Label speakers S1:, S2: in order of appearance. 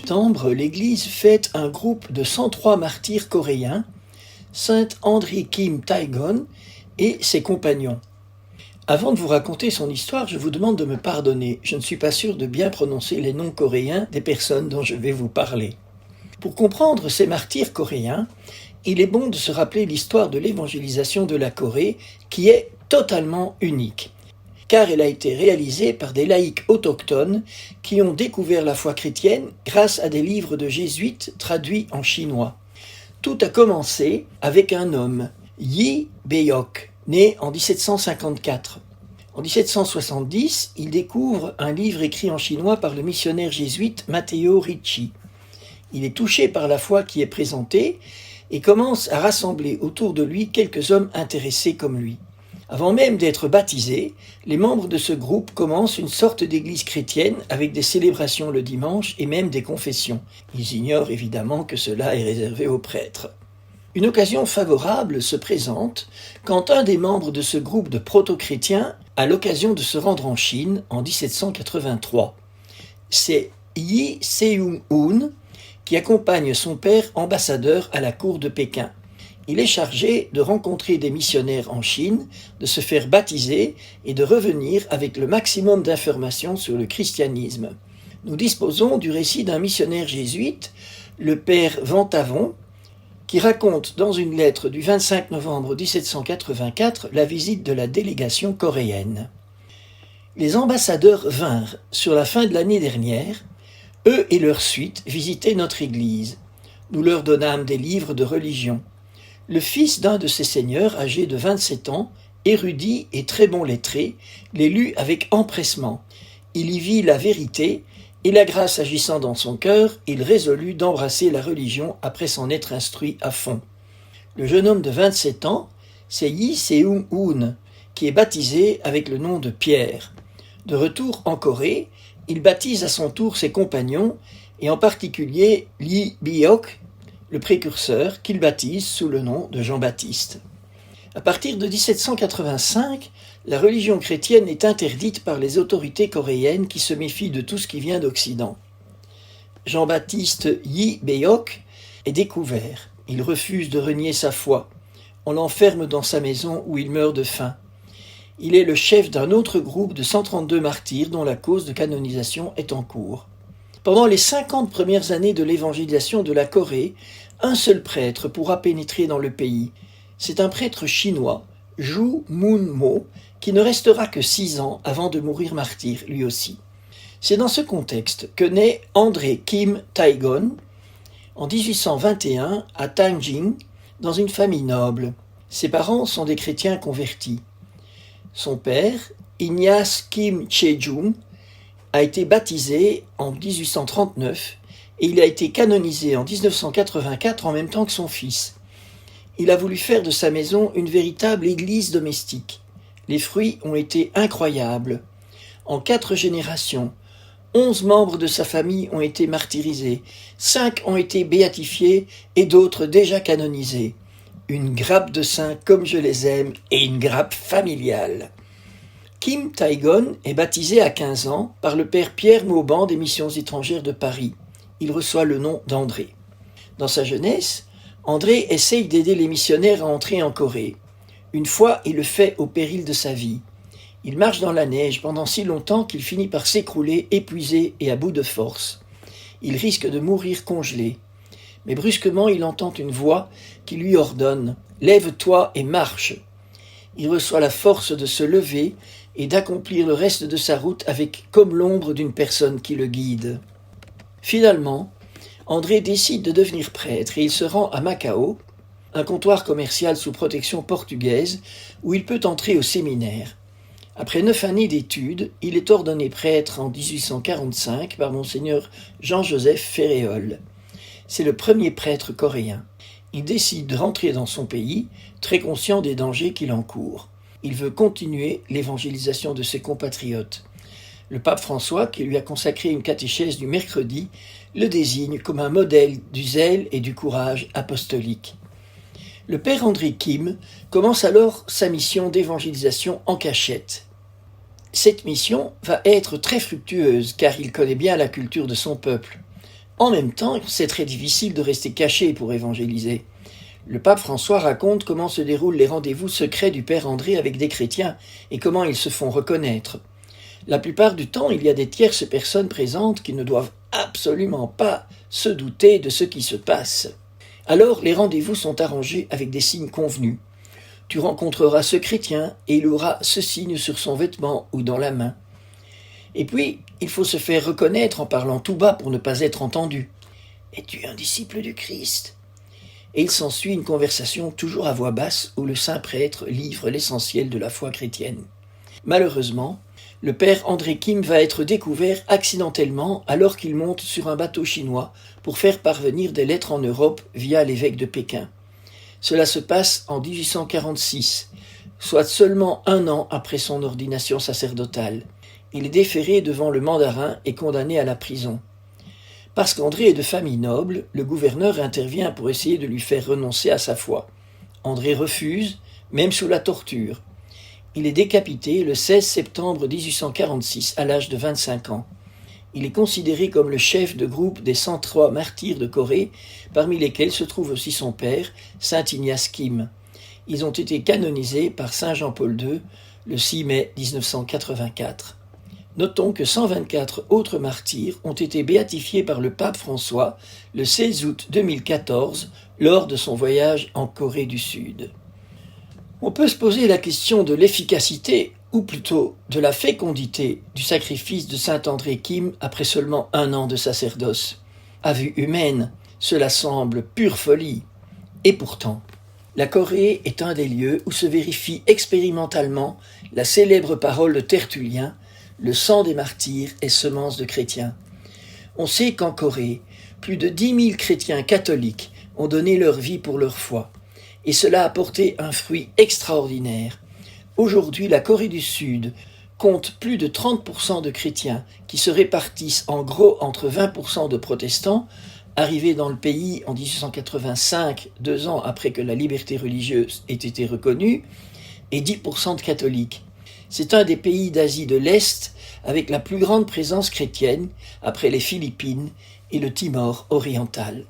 S1: septembre, l'Église fête un groupe de 103 martyrs coréens, Saint André Kim Taegon et ses compagnons. Avant de vous raconter son histoire, je vous demande de me pardonner. Je ne suis pas sûr de bien prononcer les noms coréens des personnes dont je vais vous parler. Pour comprendre ces martyrs coréens, il est bon de se rappeler l'histoire de l'évangélisation de la Corée, qui est totalement unique, car elle a été réalisée par des laïcs autochtones qui ont découvert la foi chrétienne grâce à des livres de jésuites traduits en chinois. Tout a commencé avec un homme, Yi Beok, né en 1754. En 1770, il découvre un livre écrit en chinois par le missionnaire jésuite Matteo Ricci. Il est touché par la foi qui est présentée et commence à rassembler autour de lui quelques hommes intéressés comme lui. Avant même d'être baptisés, les membres de ce groupe commencent une sorte d'église chrétienne avec des célébrations le dimanche et même des confessions. Ils ignorent évidemment que cela est réservé aux prêtres. Une occasion favorable se présente quand un des membres de ce groupe de proto-chrétiens a l'occasion de se rendre en Chine en 1783. C'est Yi Seung-hoon qui accompagne son père ambassadeur à la cour de Pékin. Il est chargé de rencontrer des missionnaires en Chine, de se faire baptiser et de revenir avec le maximum d'informations sur le christianisme. Nous disposons du récit d'un missionnaire jésuite, le père Ventavon, qui raconte dans une lettre du 25 novembre 1784 la visite de la délégation coréenne. Les ambassadeurs vinrent sur la fin de l'année dernière. Eux et leur suite visitaient notre église. Nous leur donnâmes des livres de religion. Le fils d'un de ces seigneurs, âgé de 27 ans, érudit et très bon lettré, les lut avec empressement. Il y vit la vérité, et la grâce agissant dans son cœur, il résolut d'embrasser la religion après s'en être instruit à fond. Le jeune homme de 27 ans, c'est Yi Seung-hoon, qui est baptisé avec le nom de Pierre. De retour en Corée, il baptise à son tour ses compagnons, et en particulier Lee Byok, le précurseur, qu'il baptise sous le nom de Jean-Baptiste. À partir de 1785, la religion chrétienne est interdite par les autorités coréennes qui se méfient de tout ce qui vient d'Occident. Jean-Baptiste Yi Byok est découvert. Il refuse de renier sa foi. On l'enferme dans sa maison où il meurt de faim. Il est le chef d'un autre groupe de 132 martyrs dont la cause de canonisation est en cours. Pendant les 50 premières années de l'évangélisation de la Corée, un seul prêtre pourra pénétrer dans le pays. C'est un prêtre chinois, Zhu Mun-mo, qui ne restera que 6 ans avant de mourir martyr lui aussi. C'est dans ce contexte que naît André Kim Taegon en 1821 à Tanjing, dans une famille noble. Ses parents sont des chrétiens convertis. Son père, Ignace Kim Chejung, a été baptisé en 1839 et il a été canonisé en 1984 en même temps que son fils. Il a voulu faire de sa maison une véritable église domestique. Les fruits ont été incroyables. En 4 générations, 11 membres de sa famille ont été martyrisés, 5 ont été béatifiés et d'autres déjà canonisés. Une grappe de saints comme je les aime et une grappe familiale. Kim Taegon est baptisé à 15 ans par le père Pierre Mauban des Missions étrangères de Paris. Il reçoit le nom d'André. Dans sa jeunesse, André essaye d'aider les missionnaires à entrer en Corée. Une fois, il le fait au péril de sa vie. Il marche dans la neige pendant si longtemps qu'il finit par s'écrouler, épuisé et à bout de force. Il risque de mourir congelé. Mais brusquement, il entend une voix qui lui ordonne « Lève-toi et marche !» Il reçoit la force de se lever et d'accomplir le reste de sa route avec comme l'ombre d'une personne qui le guide. Finalement, André décide de devenir prêtre et il se rend à Macao, un comptoir commercial sous protection portugaise, où il peut entrer au séminaire. Après 9 années d'études, il est ordonné prêtre en 1845 par Monseigneur Jean-Joseph Ferréol. C'est le premier prêtre coréen. Il décide de rentrer dans son pays, très conscient des dangers qu'il encourt. Il veut continuer l'évangélisation de ses compatriotes. Le pape François, qui lui a consacré une catéchèse du mercredi, le désigne comme un modèle du zèle et du courage apostolique. Le père André Kim commence alors sa mission d'évangélisation en cachette. Cette mission va être très fructueuse car il connaît bien la culture de son peuple. En même temps, c'est très difficile de rester caché pour évangéliser. Le pape François raconte comment se déroulent les rendez-vous secrets du Père André avec des chrétiens et comment ils se font reconnaître. La plupart du temps, il y a des tierces personnes présentes qui ne doivent absolument pas se douter de ce qui se passe. Alors, les rendez-vous sont arrangés avec des signes convenus. Tu rencontreras ce chrétien et il aura ce signe sur son vêtement ou dans la main. Et puis, il faut se faire reconnaître en parlant tout bas pour ne pas être entendu. « Es-tu un disciple du Christ ?» Et il s'ensuit une conversation toujours à voix basse où le saint prêtre livre l'essentiel de la foi chrétienne. Malheureusement, le père André Kim va être découvert accidentellement alors qu'il monte sur un bateau chinois pour faire parvenir des lettres en Europe via l'évêque de Pékin. Cela se passe en 1846, soit seulement 1 an après son ordination sacerdotale. Il est déféré devant le mandarin et condamné à la prison. Parce qu'André est de famille noble, le gouverneur intervient pour essayer de lui faire renoncer à sa foi. André refuse, même sous la torture. Il est décapité le 16 septembre 1846 à l'âge de 25 ans. Il est considéré comme le chef de groupe des 103 martyrs de Corée, parmi lesquels se trouve aussi son père, saint Ignace Kim. Ils ont été canonisés par saint Jean-Paul II le 6 mai 1984. Notons que 124 autres martyrs ont été béatifiés par le pape François le 16 août 2014 lors de son voyage en Corée du Sud. On peut se poser la question de l'efficacité, ou plutôt de la fécondité, du sacrifice de saint André Kim après seulement 1 an de sacerdoce. À vue humaine, cela semble pure folie. Et pourtant, la Corée est un des lieux où se vérifie expérimentalement la célèbre parole de Tertullien: le sang des martyrs est semence de chrétiens. On sait qu'en Corée, plus de 10 000 chrétiens catholiques ont donné leur vie pour leur foi. Et cela a porté un fruit extraordinaire. Aujourd'hui, la Corée du Sud compte plus de 30% de chrétiens qui se répartissent en gros entre 20% de protestants, arrivés dans le pays en 1885, 2 ans après que la liberté religieuse ait été reconnue, et 10% de catholiques. C'est un des pays d'Asie de l'Est avec la plus grande présence chrétienne après les Philippines et le Timor oriental.